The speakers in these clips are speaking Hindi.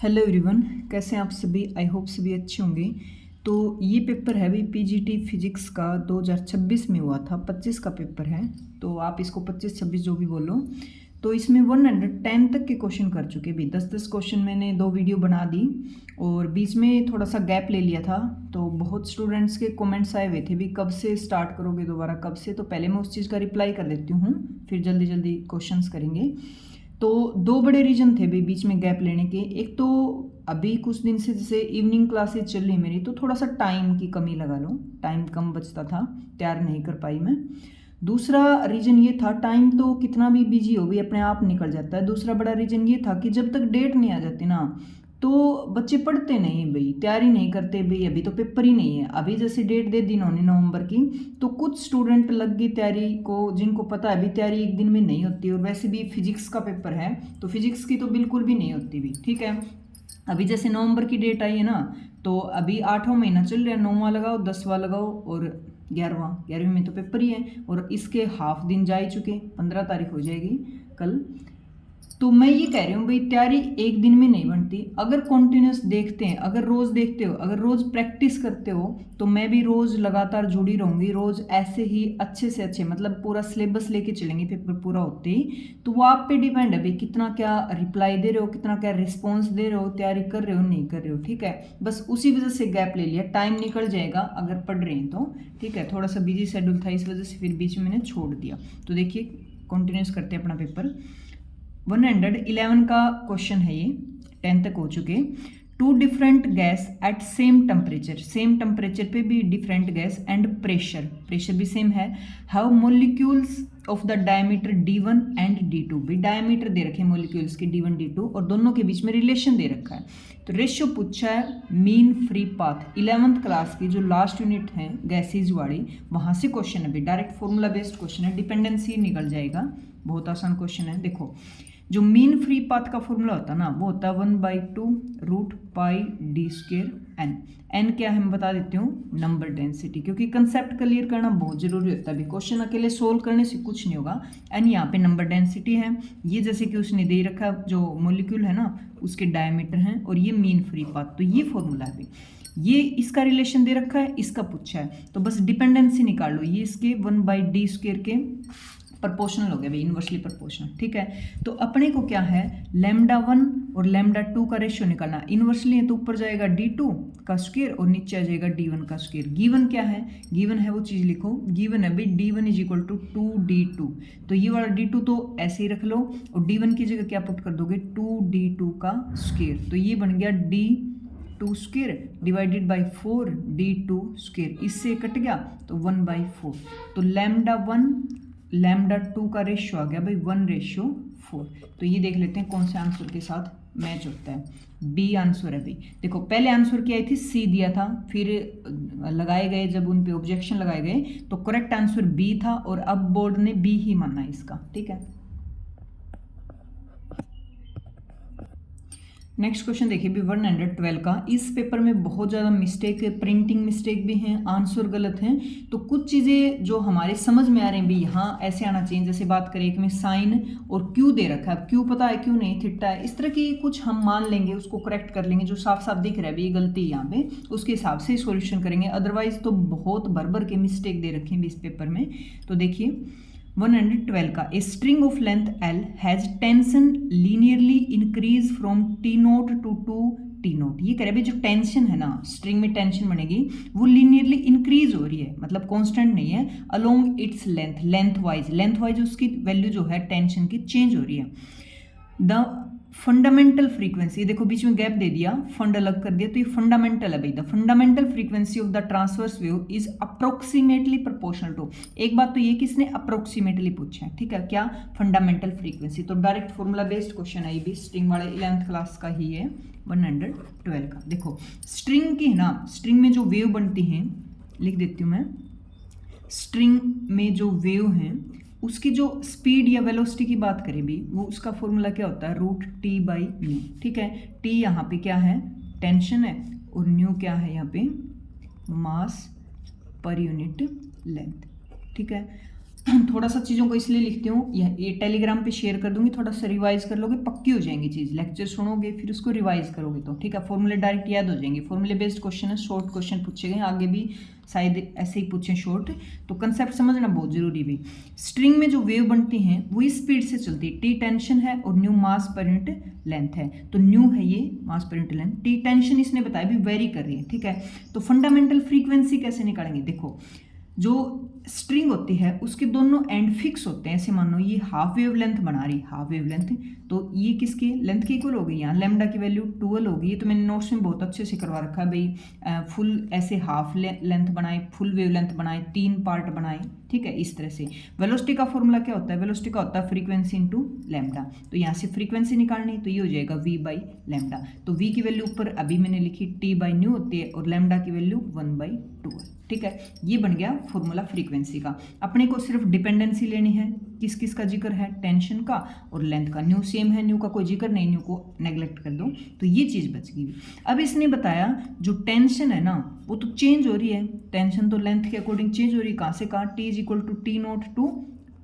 हेलो एवरीवन, कैसे हैं आप सभी। आई होप सभी अच्छे होंगे। तो ये पेपर है भाई पीजीटी फिजिक्स का 2026 में हुआ था, 25 का पेपर है। तो आप इसको 25-26 जो भी बोलो। तो इसमें 110 तक के क्वेश्चन कर चुके भी, 10-10 क्वेश्चन मैंने 2 वीडियो बना दी और बीच में थोड़ा सा गैप ले लिया था। तो बहुत स्टूडेंट्स के कमेंट्स आए हुए थे भी कब से स्टार्ट करोगे दोबारा, कब से। तो पहले मैं उस चीज़ का रिप्लाई कर देती हूँ, फिर जल्दी जल्दी क्वेश्चंस करेंगे। तो 2 बड़े रीज़न थे भाई बीच में गैप लेने के। एक तो अभी कुछ दिन से जैसे इवनिंग क्लासेस चल रही मेरी, तो थोड़ा सा टाइम की कमी लगा लो, टाइम कम बचता था, तैयार नहीं कर पाई मैं। दूसरा रीज़न ये था, टाइम तो कितना भी बिजी हो भी अपने आप निकल जाता है। दूसरा बड़ा रीज़न ये था कि जब तक डेट नहीं आ जाती ना, तो बच्चे पढ़ते नहीं भाई, तैयारी नहीं करते भाई। अभी तो पेपर ही नहीं है, अभी जैसे डेट दे दी इन्होंने नवंबर की, तो कुछ स्टूडेंट लग गई तैयारी को, जिनको पता है अभी तैयारी एक दिन में नहीं होती। और वैसे भी फिजिक्स का पेपर है, तो फिजिक्स की तो बिल्कुल भी नहीं होती भी, ठीक है। अभी जैसे नवंबर की डेट आई है ना, तो अभी 8वां महीना चल रहा है, 9वां लगाओ, 10वां लगाओ और 11वीं में तो पेपर ही है। और इसके हाफ दिन जा ही चुके, 15 तारीख हो जाएगी कल। तो मैं ये कह रही हूँ भाई, तैयारी एक दिन में नहीं बनती। अगर कॉन्टिन्यूस देखते हैं, अगर रोज देखते हो, अगर रोज प्रैक्टिस करते हो, तो मैं भी रोज लगातार जुड़ी रहूंगी। रोज ऐसे ही अच्छे से अच्छे, मतलब पूरा सिलेबस लेके चलेंगे पेपर पूरा होते ही। तो वो आप पे डिपेंड है भाई, कितना क्या रिप्लाई दे रहे हो, कितना क्या रिस्पॉन्स दे रहे हो, तैयारी कर रहे हो नहीं कर रहे हो, ठीक है। बस उसी वजह से गैप ले लिया, टाइम निकल जाएगा अगर पढ़ रहे हैं तो, ठीक है। थोड़ा सा बिजी शेड्यूल था, इस वजह से फिर बीच में मैंने छोड़ दिया। तो देखिए कंटिन्यूस करते हैं अपना पेपर। 111 का क्वेश्चन है ये, 10 तक हो चुके। 2 different gas at same temperature, same temperature पे भी different gas and pressure, pressure भी सेम है। Have molecules of the diameter D1 and D2, भी डायमीटर दे रखे हैं मोलिक्यूल्स के D1 D2 और दोनों के बीच में रिलेशन दे रखा है। तो रेशियो पूछा है mean free path, 11th class की जो लास्ट यूनिट है गैसेज वाली, वहां से क्वेश्चन है। डायरेक्ट फॉर्मूला बेस्ड क्वेश्चन है, डिपेंडेंसी निकल जाएगा, बहुत आसान क्वेश्चन है। देखो जो मीन फ्री पाथ का फॉर्मूला होता है ना, वो होता है 1/2√πd² n। n क्या है मैं बता देती हूँ, नंबर डेंसिटी, क्योंकि कंसेप्ट क्लियर करना बहुत जरूरी होता है। क्वेश्चन अकेले सोल्व करने से कुछ नहीं होगा। n यहाँ पे नंबर डेंसिटी है, ये जैसे कि उसने दे रखा जो मोलिक्यूल है ना उसके डायमीटर हैं, और ये मीन फ्री पाथ, तो ये फॉर्मूला है। ये इसका रिलेशन दे रखा है, इसका पूछा है, तो बस डिपेंडेंसी निकाल लो। ये इसके 1/d² के प्रपोर्शनल हो गया भाई, इनवर्सली प्रपोर्शनल, ठीक है। तो अपने को क्या है, λ1 और λ2 का रेशियो निकालना। इनवर्सली है तो ऊपर जाएगा D2 का स्क्वायर और नीचे आ जाएगा D1 का स्क्वायर। गिवन क्या है, गिवन है वो चीज लिखो। गिवन है भाई D1 = 2D2, तो ये वाला D2 तो ऐसे ही रख लो, और D1 की जगह क्या पुट कर दोगे, 2D2 का स्क्वायर। तो ये बन गया D2² डिवाइडेड बाई 4D2², इससे कट गया तो 1/4। तो λ1 λ2 का रेशियो आ गया भाई 1/4। तो ये देख लेते हैं कौन से आंसर के साथ मैच होता है। बी आंसर है भाई। देखो पहले आंसर क्या आई थी, सी दिया था, फिर लगाए गए जब उन पे ऑब्जेक्शन लगाए गए तो करेक्ट आंसर बी था, और अब बोर्ड ने बी ही माना इसका, ठीक है। नेक्स्ट क्वेश्चन देखिए भी 112 का। इस पेपर में बहुत ज़्यादा मिस्टेक है, प्रिंटिंग मिस्टेक भी हैं, आंसर गलत हैं। तो कुछ चीज़ें जो हमारे समझ में आ रही हैं भी यहाँ ऐसे आना चाहिए। जैसे बात करें एक में साइन और क्यू दे रखा है, क्यू पता है क्यों नहीं, थीटा है, इस तरह की कुछ हम मान लेंगे, उसको करेक्ट कर लेंगे। जो साफ साफ दिख रहा है भी ये गलती यहाँ पे, उसके हिसाब से सोल्यूशन करेंगे। अदरवाइज तो बहुत भर के मिस्टेक दे रखे हैं इस पेपर में। तो देखिए 112 का, a string of length L has tension linearly increase from T0 to 2T0। ये कह रहे हैं जो टेंशन है ना, स्ट्रिंग में टेंशन बनेगी, वो लीनियरली इंक्रीज हो रही है, मतलब कांस्टेंट नहीं है, along its length, length wise उसकी वैल्यू जो है टेंशन की चेंज हो रही है। द फंडामेंटल फ्रीक्वेंसी, देखो बीच में गैप दे दिया, फंड अलग कर दिया, तो ये फंडामेंटल है भाई। The fundamental frequency of the transverse wave is approximately proportional to. एक बात तो ये कि इसने अप्रोक्सीमेटली पूछा है, ठीक है, क्या, फंडामेंटल फ्रीक्वेंसी। तो डायरेक्ट फॉर्मूला बेस्ड क्वेश्चन है, ये भी स्ट्रिंग वाले 11th क्लास का ही है 112 का। देखो स्ट्रिंग की है ना, स्ट्रिंग में जो वेव बनती हैं, लिख देती हूँ मैं, स्ट्रिंग में जो वेव हैं उसकी जो स्पीड या वेलोसिटी की बात करें भी, वो उसका फॉर्मूला क्या होता है, √T/μ, ठीक है। T यहाँ पे क्या है, टेंशन है, और न्यू क्या है यहाँ पे, मास पर यूनिट लेंथ, ठीक है। थोड़ा सा चीज़ों को इसलिए लिखती हूँ, ये टेलीग्राम पे शेयर कर दूंगी, थोड़ा सा रिवाइज कर लोगे, पक्की हो जाएंगी चीज़। लेक्चर सुनोगे फिर उसको रिवाइज करोगे तो ठीक है, फॉर्मूले डायरेक्ट याद हो जाएंगे। फॉर्मूले बेस्ड क्वेश्चन है, शॉर्ट क्वेश्चन पूछे गए, आगे भी शायद ऐसे ही पूछे शॉर्ट, तो कंसेप्ट समझना बहुत जरूरी भी। स्ट्रिंग में जो वेव बनती हैं वो इस स्पीड से चलती है, टी टेंशन है और न्यू मास पर यूनिट लेंथ है, तो न्यू है ये मास per unit length, T tension इसने बताया भी वेरी कर रही है, ठीक है। तो फंडामेंटल फ्रीक्वेंसी कैसे निकालेंगे, देखो जो स्ट्रिंग होती है उसके दोनों एंड फिक्स होते हैं, ऐसे मानो ये हाफ वेव लेंथ बना रही, हाफ वेव लेंथ, तो ये किसके लेंथ की इक्वल होगी, यहाँ लेमडा की वैल्यू 12 होगी। ये तो मैंने नोट्स में बहुत अच्छे से करवा रखा है भाई, फुल ऐसे हाफ लेंथ बनाए, फुल वेव लेंथ बनाए, 3 पार्ट बनाए, ठीक है, इस तरह से। वेलोसिटी का फॉर्मूला क्या होता है, वेलोसिटी का होता है फ्रीक्वेंसी इंटू लैम्डा, तो यहाँ से फ्रीक्वेंसी निकालनी तो ये हो जाएगा v बाई लैम्डा, तो v की वैल्यू ऊपर अभी मैंने लिखी t बाई न्यू होती है और लैम्डा की वैल्यू 1/2, ठीक है। ये बन गया फॉर्मूला फ्रीक्वेंसी का। अपने को सिर्फ डिपेंडेंसी लेनी है, किस किस का जिक्र है, टेंशन का और लेंथ का, न्यू सेम है, न्यू का कोई जिक्र नहीं, न्यू को नेग्लेक्ट कर दो, तो ये चीज़ बच गई। अब इसने बताया जो टेंशन है ना वो तो चेंज हो रही है, टेंशन तो लेंथ के अकॉर्डिंग चेंज हो रही है, कहाँ से कहाँ, T is equal to T naught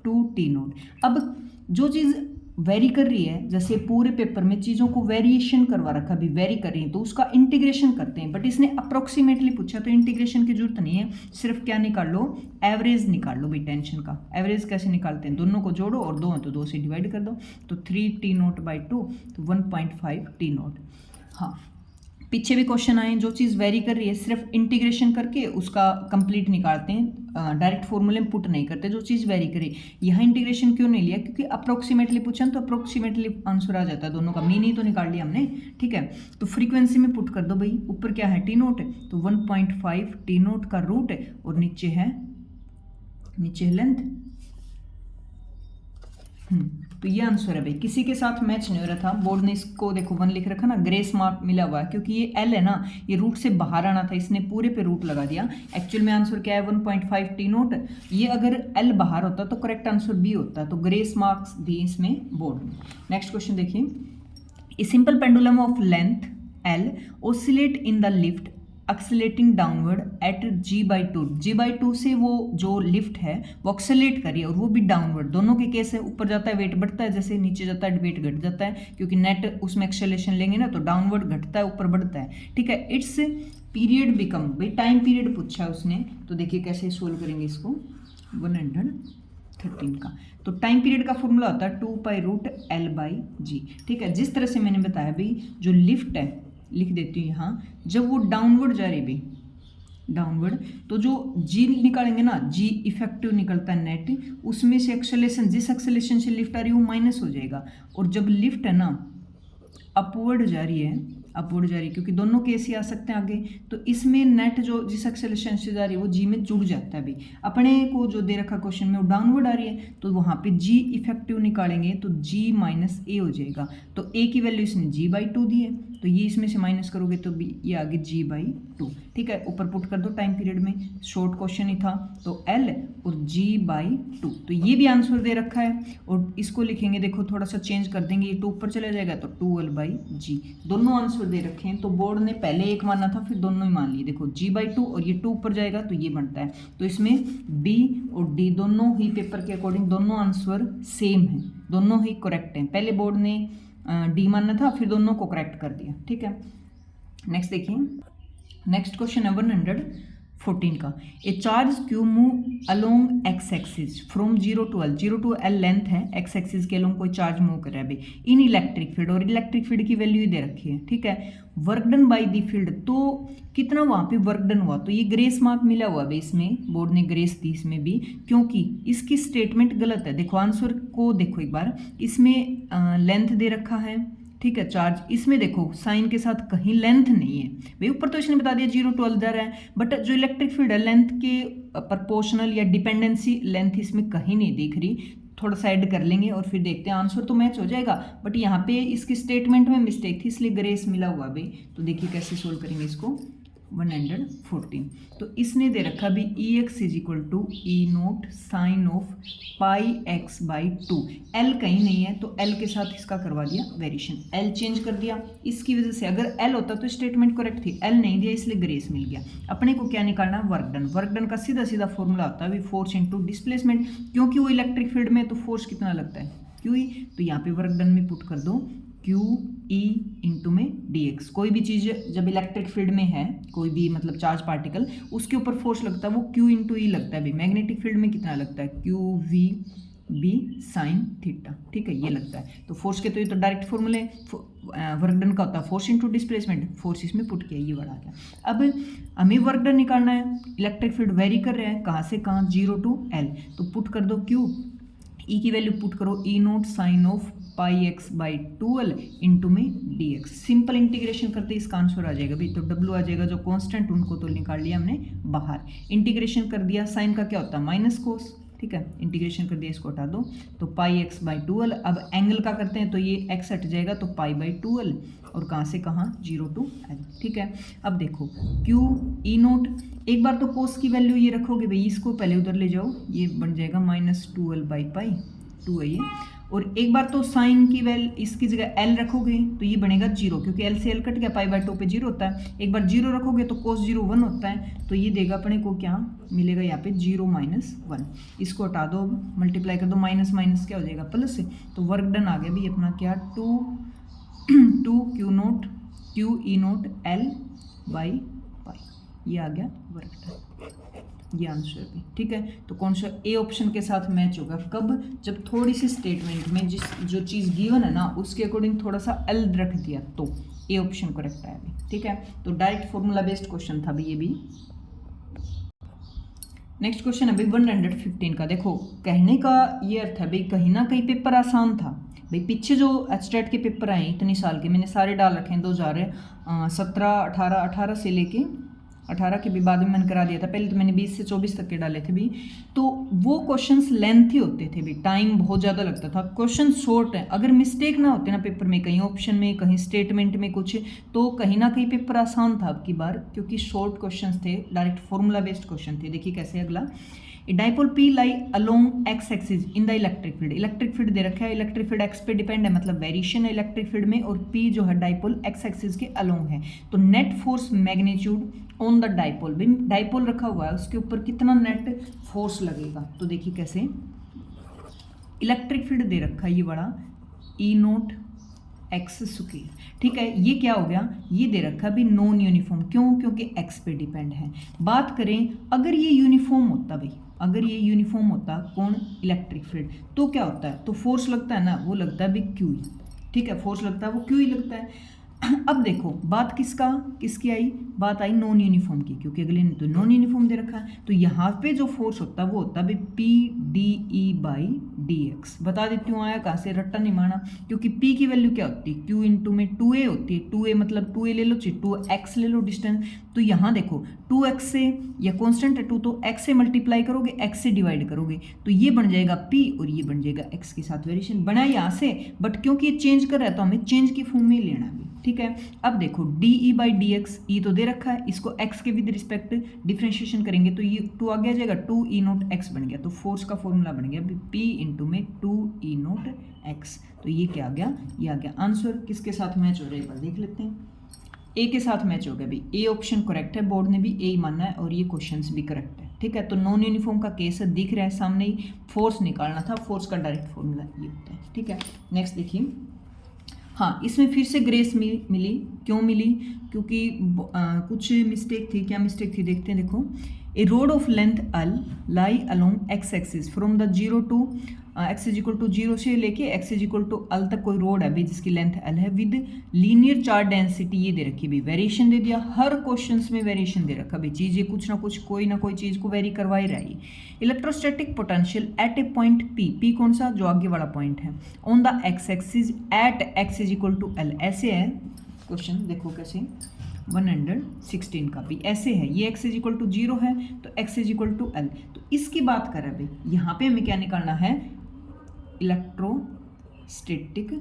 to T naught. अब जो चीज़ वेरी कर रही है, जैसे पूरे पेपर में चीज़ों को वेरिएशन करवा रखा, भी वेरी कर रही है तो उसका इंटीग्रेशन करते हैं, बट इसने अप्रोक्सीमेटली पूछा तो इंटीग्रेशन की जरूरत नहीं है, सिर्फ क्या निकाल लो, एवरेज निकाल लो भाई टेंशन का। एवरेज कैसे निकालते हैं, दोनों को जोड़ो और 2 है तो 2 से डिवाइड कर दो, तो 3t0/2 तो 1.5 t0। हाँ, पीछे भी क्वेश्चन आए, जो चीज़ वेरी कर रही है सिर्फ इंटीग्रेशन करके उसका कंप्लीट निकालते हैं, डायरेक्ट फॉर्मूले में पुट नहीं करते, जो चीज़ वेरी करे। यहाँ इंटीग्रेशन क्यों नहीं लिया, क्योंकि अप्रोक्सीमेटली पूछा तो अप्रोक्सीमेटली आंसर आ जाता है, दोनों का मीन ही तो निकाल लिया हमने, ठीक है। तो फ्रीक्वेंसी में पुट कर दो भाई, ऊपर क्या है टी नोट है तो 1.5 टी नोट का रूट है और नीचे है लेंथ, तो ये आंसर है भाई। किसी के साथ मैच नहीं हो रहा था, बोर्ड ने इसको देखो 1 लिख रखा ना, ग्रेस मार्क मिला हुआ है, क्योंकि ये एल है ना, ये रूट से बाहर आना था, इसने पूरे पे रूट लगा दिया। एक्चुअल में आंसर क्या है 1.5 टी नोट, ये अगर एल बाहर होता तो करेक्ट आंसर बी होता, तो ग्रेस मार्क्स दिए इसमें बोर्ड में। नेक्स्ट क्वेश्चन देखिए, a simple pendulum of length L oscillate in the lift accelerating downward at g/2, g/2 से वो जो लिफ्ट है वो एक्सेलेट करिए और वो भी डाउनवर्ड, दोनों के केस है, ऊपर जाता है वेट बढ़ता है, जैसे नीचे जाता है वेट घट जाता है, क्योंकि नेट उसमें एक्सेलेशन लेंगे ना तो डाउनवर्ड घटता है ऊपर बढ़ता है, ठीक है। इट्स पीरियड बिकम, भाई टाइम पीरियड पूछा है उसने, तो देखिए कैसे सोल्व करेंगे इसको, 113 का, तो टाइम पीरियड का फॉर्मूला होता है 2π√L/g, ठीक है। जिस तरह से मैंने बताया भाई जो लिफ्ट है, लिख देती हूँ यहाँ, जब वो डाउनवर्ड जा रही भाई, डाउनवर्ड, तो जो जी निकालेंगे ना, जी इफेक्टिव निकलता है नेट, उसमें से एक्सेलेरेशन, जिस एक्सेलेरेशन से लिफ्ट आ रही है वो माइनस हो जाएगा, और जब लिफ्ट है ना अपवर्ड जा रही है, अपवर्ड जा रही है, क्योंकि दोनों केस ही आ सकते हैं आगे, तो इसमें नेट जो जिस एक्सेलेरेशन से जा रही है वो जी में जुड़ जाता है भाई। अपने को जो दे रखा क्वेश्चन में वो डाउनवर्ड आ रही है, तो वहाँ पे जी इफेक्टिव निकालेंगे तो जी माइनस ए हो जाएगा, तो ए की वैल्यू इसने g/2 दी है, तो ये इसमें से माइनस करोगे तो ये आगे g/2, ठीक है। ऊपर पुट कर दो टाइम पीरियड में, शॉर्ट क्वेश्चन ही था, तो L और g/2, तो ये भी आंसर दे रखा है, और इसको लिखेंगे देखो थोड़ा सा चेंज कर देंगे, ये 2 ऊपर चला जाएगा तो 2L/g, दोनों आंसर दे रखे हैं, तो बोर्ड ने पहले एक माना था फिर दोनों ही मान लिए, देखो g/2 और ये 2 ऊपर जाएगा तो ये बनता है, तो इसमें B और D दोनों ही पेपर के अकॉर्डिंग दोनों आंसर सेम है, दोनों ही करेक्ट हैं, पहले बोर्ड ने डी मानना था फिर दोनों को करेक्ट कर दिया, ठीक है। नेक्स्ट देखिए, नेक्स्ट क्वेश्चन है 114 का, ए charge Q move along x axis from 0 to L, 0 to L length है, एक्स एक्सिस के अलोंग कोई चार्ज मूव कर रहा है भाई, इन इलेक्ट्रिक फील्ड, और इलेक्ट्रिक फील्ड की वैल्यू दे रखी है, ठीक है। Work done by the field, तो कितना वहाँ पे वर्क डन हुआ, तो ये ग्रेस मार्क मिला हुआ भाई, इसमें बोर्ड ने ग्रेस दी इसमें भी, क्योंकि इसकी स्टेटमेंट गलत है। देखो आंसर को देखो एक बार, इसमें लेंथ दे रखा है, ठीक है, चार्ज, इसमें देखो साइन के साथ कहीं लेंथ नहीं है भाई, ऊपर तो इसने बता दिया 0 to L जा रहा है, बट जो इलेक्ट्रिक फील्ड है लेंथ के प्रोपोर्शनल या डिपेंडेंसी लेंथ इसमें कहीं नहीं दिख रही, थोड़ा सा ऐड कर लेंगे और फिर देखते हैं, आंसर तो मैच हो जाएगा, बट यहाँ पे इसकी स्टेटमेंट में मिस्टेक थी इसलिए ग्रेस मिला हुआ भाई। तो देखिए कैसे सोल्व करेंगे इसको, 114। तो इसने दे रखा भी E x is equal to E naught sine of pi x by 2। L कहीं नहीं है तो एल के साथ इसका करवा दिया वेरिएशन, एल चेंज कर दिया। इसकी वजह से अगर एल होता तो स्टेटमेंट करेक्ट थी, एल नहीं दिया इसलिए ग्रेस मिल गया। अपने को क्या निकालना है, वर्क डन। वर्क डन का सीधा सीधा फॉर्मूला होता है फोर्स इंटू डिस्प्लेसमेंट, क्योंकि वो इलेक्ट्रिक फील्ड में तो फोर्स कितना लगता है क्यू ई, तो यहाँ पे वर्क डन में पुट कर दो क्यू ई इंटू में डी एक्स। कोई भी चीज़ जब इलेक्ट्रिक फील्ड में है, कोई भी मतलब चार्ज पार्टिकल, उसके ऊपर फोर्स लगता है वो क्यू इंटू ई लगता है। भाई मैग्नेटिक फील्ड में कितना लगता है, q v B sine theta, ठीक है, ये लगता है। तो फोर्स के तो ये तो डायरेक्ट फॉर्मूले, वर्क डन का होता है फोर्स इंटू डिस्प्लेसमेंट, फोर्स इसमें पुट किया, ये बड़ा गया। अब हमें वर्क डन निकालना है, इलेक्ट्रिक फील्ड वेरी कर रहे हैं कहाँ से कहाँ, 0 टू एल, तो पुट कर दो क्यू, ई की वैल्यू पुट करो E naught sine of pi x by 2l into में डी एक्स। सिंपल इंटीग्रेशन करते इसका आंसर आ जाएगा भाई, तो डब्ल्यू आ जाएगा जो कांस्टेंट, उनको तो निकाल लिया हमने बाहर। इंटीग्रेशन कर दिया, साइन का क्या होता है माइनस कोस, ठीक है, इंटीग्रेशन कर दिया, इसको हटा दो, तो पाई एक्स बाई 2l। अब एंगल का करते हैं तो ये एक्स हट जाएगा तो पाई बाई 2l, और कहाँ से कहाँ 0 टू एल, ठीक है। अब देखो क्यू ई नोट, एक बार तो कोस की वैल्यू ये रखोगे भाई, इसको पहले उधर ले जाओ, ये बन जाएगा -2l बाई पाई 2 है ये, और एक बार तो साइन की वैल्यू इसकी जगह एल रखोगे तो ये बनेगा 0, क्योंकि एल से एल कट गया, पाई बाई 2 पे 0 होता है। एक बार 0 रखोगे तो कोस 0 1 होता है, तो ये देगा अपने को क्या मिलेगा यहाँ पे 0 - 1। इसको हटा दो, मल्टीप्लाई कर दो, माइनस माइनस क्या हो जाएगा प्लस से, तो वर्क डन आ गया भी अपना क्या 2 Q note Q E note L by pi, ये आ गया वर्क डन, ये आंसर भी, ठीक है। तो कौन सा ए ऑप्शन के साथ मैच होगा, कब, जब थोड़ी सी स्टेटमेंट में जो चीज़ गिवन है ना उसके अकॉर्डिंग थोड़ा सा एल रख दिया, तो ए ऑप्शन करेक्ट है अभी, ठीक है। तो डायरेक्ट फॉर्मूला बेस्ड क्वेश्चन था भी ये भी। नेक्स्ट क्वेश्चन है भाई 115 का। देखो कहने का ये अर्थ है भाई, कहीं ना कहीं पेपर आसान था भाई। पीछे जो एचटेट के पेपर आए इतने साल के, मैंने सारे डाल रखे हैं, 2017 18 से लेके 18 के भी बाद में मैंने करा दिया था, पहले तो मैंने 20 से 24 तक के डाले थे भी। तो वो क्वेश्चंस लेंथी होते थे भी, टाइम बहुत ज़्यादा लगता था। क्वेश्चन शॉर्ट है, अगर मिस्टेक ना होते ना पेपर में, कहीं ऑप्शन में कहीं स्टेटमेंट में कुछ, तो कहीं ना कहीं पेपर आसान था अब की बार, क्योंकि शॉर्ट क्वेश्चन थे, डायरेक्ट फॉर्मूला बेस्ड क्वेश्चन थे। देखिए कैसे, अगला dipole P lie along x axis in the electric field. Electric field दे रखा है, इलेक्ट्रिक फील्ड एक्स पे डिपेंड है, मतलब वेरिएशन है इलेक्ट्रिक फील्ड में, और पी जो है डाइपोल एक्स एक्सिस के अलोंग है। तो net force magnitude on the dipole, भी डाइपोल रखा हुआ है उसके ऊपर कितना नेट फोर्स लगेगा। तो देखिए कैसे, इलेक्ट्रिक फील्ड दे रखा है ये बड़ा ई नोट एक्स स्क्वायर, ठीक है। ये क्या हो गया, ये दे रखा भी नॉन यूनिफॉर्म, क्यों, क्योंकि एक्स पे डिपेंड है। बात करें अगर ये यूनिफॉर्म होता भाई, अगर ये यूनिफॉर्म होता कौन, इलेक्ट्रिक फील्ड, तो क्या होता है, तो फोर्स लगता है ना, वो लगता है भी क्यू, ठीक है, फोर्स लगता है वो क्यू ही लगता है। अब देखो बात किसकी आई, बात आई नॉन यूनिफॉर्म की, क्योंकि अगले ने तो नॉन यूनिफॉर्म दे रखा है। तो यहाँ पे जो फोर्स होता है वो होता है भी P D E by d x. बता देती हूँ आया कहाँ से, रट्टा नहीं मारना, क्योंकि पी की वैल्यू क्या होती है, क्यू इंटू में 2a होती है, 2a मतलब 2a ले लो, 2x ले लो डिस्टेंस। तो यहाँ देखो 2x से, या कॉन्स्टेंट है 2, तो x से मल्टीप्लाई करोगे, x से डिवाइड करोगे, तो ये बन जाएगा p, और ये बन जाएगा x के साथ वेरिएशन। बना यहाँ से, बट क्योंकि ये चेंज कर रहा है तो हमें चेंज की फॉर्म में ही लेना है, ठीक है। अब देखो d E by d x, E तो दे रखा है, इसको x के विद रिस्पेक्ट डिफ्रेंशिएशन करेंगे तो ये 2 आगे आ जाएगा, 2 ई नोट x बन गया। तो फोर्स का फॉर्मूला बन गया p इंटू में 2 ई नोट x। तो ये क्या आ गया, ये आ गया आंसर। किसके साथ मैच हो रहा है एक बार देख लेते हैं, ए के साथ मैच हो गया भाई, ए ऑप्शन करेक्ट है, बोर्ड ने भी ए ही मानना है, और ये क्वेश्चंस भी करेक्ट है, ठीक है। तो नॉन यूनिफॉर्म का केस दिख रहा है सामने ही, फोर्स निकालना था, फोर्स का डायरेक्ट फॉर्मूला ये होता है, ठीक है। नेक्स्ट देखिए, हाँ इसमें फिर से ग्रेस मिली, क्यों मिली, क्योंकि कुछ मिस्टेक थी। क्या मिस्टेक थी देखते हैं, देखो a rod of length L lie along x axis from the 0 to x is equal to 0 से लेके x is equal to L तक कोई रोड है भाई जिसकी लेंथ एल है, विद लीनियर चार्ज डेंसिटी, ये दे रखी भाई, वेरिएशन दे दिया, हर क्वेश्चन में वेरिएशन दे रखा भाई, चीज़ें कुछ ना कुछ कोई ना कोई चीज़ को वेरी करवा ही रही। Electrostatic potential at a point P कौन सा, जो आगे वाला पॉइंट है, on the X axis at X is equal to L. ऐसे है क्वेश्चन, देखो कैसे 116 का भी ऐसे है, ये x इज इक्वल टू 0 है तो x is equal to L. तो इसकी बात करें भाई, यहाँ पे हमें क्या निकालना है, इलेक्ट्रोस्टैटिक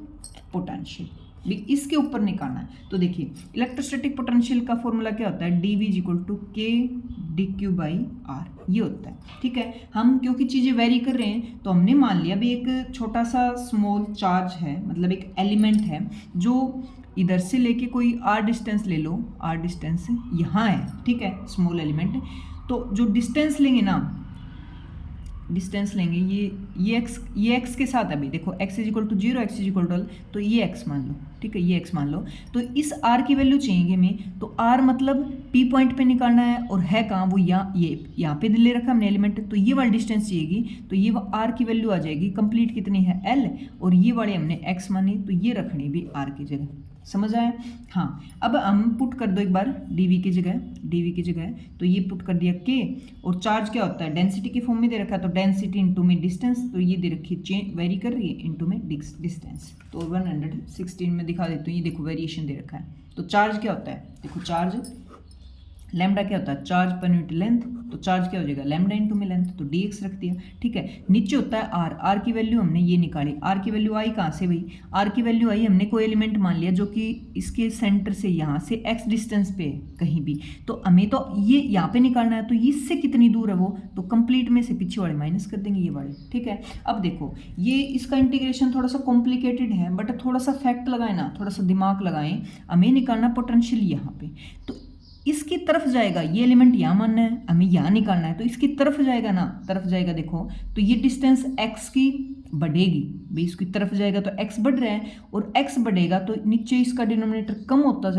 पोटेंशियल, भी इसके ऊपर निकालना है। तो देखिए इलेक्ट्रोस्टैटिक पोटेंशियल का फॉर्मूला क्या होता है, dV equal to K dQ by R, ये होता है। ठीक है, हम क्योंकि चीज़ें वेरी कर रहे हैं तो हमने मान लिया भी एक छोटा सा स्मॉल चार्ज है, मतलब एक एलिमेंट है जो इधर से लेके कोई r डिस्टेंस ले लो, r डिस्टेंस यहाँ है, ठीक है, स्मॉल एलिमेंट। तो जो डिस्टेंस लेंगे ना, डिस्टेंस लेंगे ये x के साथ, अभी देखो x is equal to 0, x is equal to, तो ये x मान लो, ठीक है, ये x मान लो। तो इस r की वैल्यू चाहिए हमें, तो r मतलब p पॉइंट पे निकालना है, और है कहाँ वो यहाँ पे ले रखा हमने एलिमेंट, तो ये वाली डिस्टेंस चाहिएगी, तो ये r की वैल्यू आ जाएगी कंप्लीट कितनी है l, और ये वाली हमने x मानी, तो ये रखनी भी r की जगह। समझ आया? हाँ, अब हम पुट कर दो एक बार dV की जगह, तो ये पुट कर दिया k, और चार्ज क्या होता है डेंसिटी के फॉर्म में दे रखा है, तो डेंसिटी इंटू में डिस्टेंस, तो ये दे रखी चेंज वेरी कर रही है इंटू में डिस्टेंस, तो 116 में दिखा देते हो, ये देखो वेरिएशन दे रखा है। तो चार्ज क्या होता है, देखो चार्ज लैम्डा क्या होता है, चार्ज पर यूनिट लेंथ, तो चार्ज क्या हो जाएगा लैम्डा इंटू में लेंथ, तो dx रख दिया। ठीक है, नीचे होता है r की वैल्यू हमने ये निकाली, r की वैल्यू आई कहाँ से भाई, r की वैल्यू आई हमने कोई एलिमेंट मान लिया जो कि इसके सेंटर से यहाँ से x डिस्टेंस पे कहीं भी, तो हमें तो ये यहाँ पे निकालना है, तो इससे कितनी दूर है वो, तो कंप्लीट में से पीछे वाले माइनस कर देंगे ये वाले। ठीक है, अब देखो ये इसका इंटीग्रेशन थोड़ा सा कॉम्प्लिकेटेड है, बट थोड़ा सा फैक्ट लगाए ना, थोड़ा सा दिमाग लगाएं, हमें निकालना पोटेंशियल यहाँ पे, तो इसकी तरफ जाएगा, ये एलिमेंट यहाँ मानना है, हमें यहाँ निकालना है, तो इसकी तरफ जाएगा ना, तरफ जाएगा, देखो तो ये डिस्टेंस x की बढ़ेगी भाई, इसकी तरफ जाएगा तो x बढ़ रहा है, और x बढ़ेगा तो नीचे इसका डिनोमिनेटर कम होता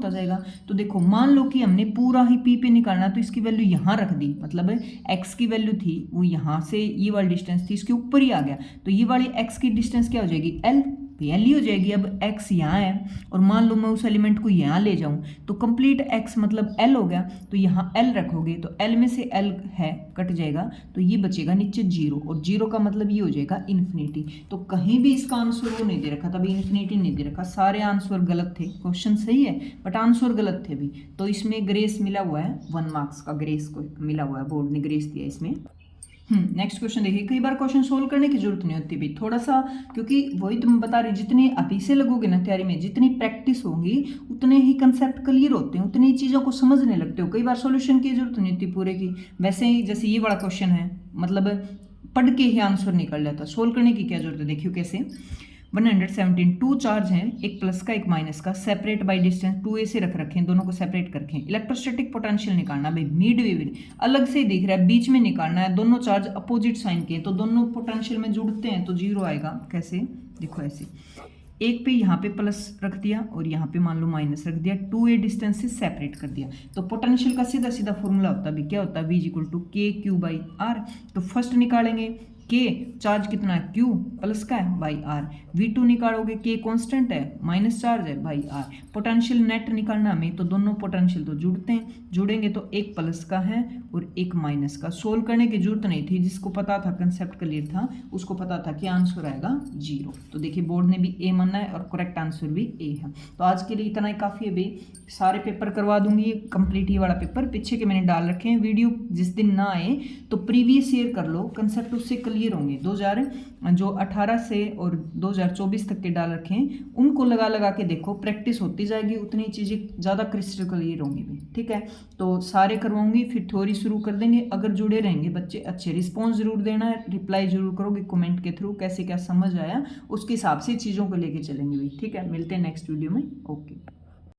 जाएगा। तो देखो मान लो कि हमने पूरा ही p पे निकालना, तो इसकी वैल्यू यहाँ रख दी, मतलब x की वैल्यू थी वो यहाँ से ये वाली डिस्टेंस थी, इसके ऊपर ही आ गया, तो ये वाली x की डिस्टेंस क्या हो जाएगी l ही हो जाएगी। अब x यहाँ है, और मान लो मैं उस एलिमेंट को यहाँ ले जाऊँ, तो कंप्लीट x मतलब l हो गया, तो यहाँ l रखोगे तो l में से l है कट जाएगा, तो ये बचेगा नीचे 0, और 0 का मतलब ये हो जाएगा इन्फिनिटी। तो कहीं भी इसका आंसर वो नहीं दे रखा था, अभी इन्फिनिटी नहीं दे रखा, सारे आंसर गलत थे, क्वेश्चन सही है बट आंसर गलत थे भी, तो इसमें ग्रेस मिला हुआ है, 1 मार्क्स का ग्रेस को मिला हुआ है, बोर्ड ने ग्रेस दिया इसमें। नेक्स्ट क्वेश्चन देखिए, कई बार क्वेश्चन सोल्व करने की जरूरत नहीं होती भी, थोड़ा सा, क्योंकि वही तुम बता रही, जितनी अभी से लगोगे ना तैयारी में, जितनी प्रैक्टिस होगी उतने ही कंसेप्ट क्लियर होते हैं, उतनी चीज़ों को समझने लगते हो, कई बार सॉल्यूशन की जरूरत नहीं होती पूरे की। वैसे ही जैसे ये बड़ा क्वेश्चन है, मतलब पढ़ के ही आंसर निकल जाता, सोल्व करने की क्या जरूरत है। देखियो कैसे, 117 टू चार्ज हैं, एक प्लस का एक माइनस का, सेपरेट बाय डिस्टेंस 2a से रख रखे हैं, दोनों को सेपरेट करके इलेक्ट्रोस्टैटिक पोटेंशियल निकालना भाई, मिड वे अलग से ही दिख रहा है, बीच में निकालना है, दोनों चार्ज अपोजिट साइन के, तो दोनों पोटेंशियल में जुड़ते हैं तो 0 आएगा। कैसे, देखो ऐसे, एक पे यहाँ पे प्लस रख दिया और यहाँ पे मान लो माइनस रख दिया, 2a डिस्टेंस से सेपरेट कर दिया, तो पोटेंशियल का सीधा सीधा फॉर्मूला होता है भी, क्या होता है, v equal to KQ by R। तो फर्स्ट निकालेंगे K, चार्ज कितना है Q प्लस का है बाई R, V2 निकालोगे K कांस्टेंट है, माइनस चार्ज है बाई R। पोटेंशियल नेट निकालना हमें, तो दोनों पोटेंशियल तो जुड़ते हैं, जुड़ेंगे तो एक प्लस का है और एक माइनस का। सोल्व करने की जरूरत नहीं थी, जिसको पता था कंसेप्ट क्लियर था उसको पता था कि आंसर आएगा 0। तो देखिए बोर्ड ने भी A माना है और करेक्ट आंसर भी A है। तो आज के लिए इतना ही काफ़ी है भाई, सारे पेपर करवा दूंगी कंप्लीट, ये वाला पेपर पीछे के मैंने डाल रखे हैं, वीडियो जिस दिन ना आए तो प्रीवियस ईयर कर लो, कंसेप्ट उससे क्लियर होंगे। 2018 से और 2024 तक के डाल रखे हैं, उनको लगा लगा के देखो, प्रैक्टिस होती जाएगी, उतनी चीज़ें ज़्यादा क्रिस्टल क्लियर होंगी भी। ठीक है, तो सारे करवाऊंगी, फिर थ्योरी शुरू कर देंगे। अगर जुड़े रहेंगे बच्चे, अच्छे रिस्पॉन्स जरूर देना है, रिप्लाई जरूर करोगे कमेंट के थ्रू, कैसे क्या समझ आया उसके हिसाब से चीज़ों को लेके चलेंगे भाई। ठीक है, मिलते हैं नेक्स्ट वीडियो में। ओके।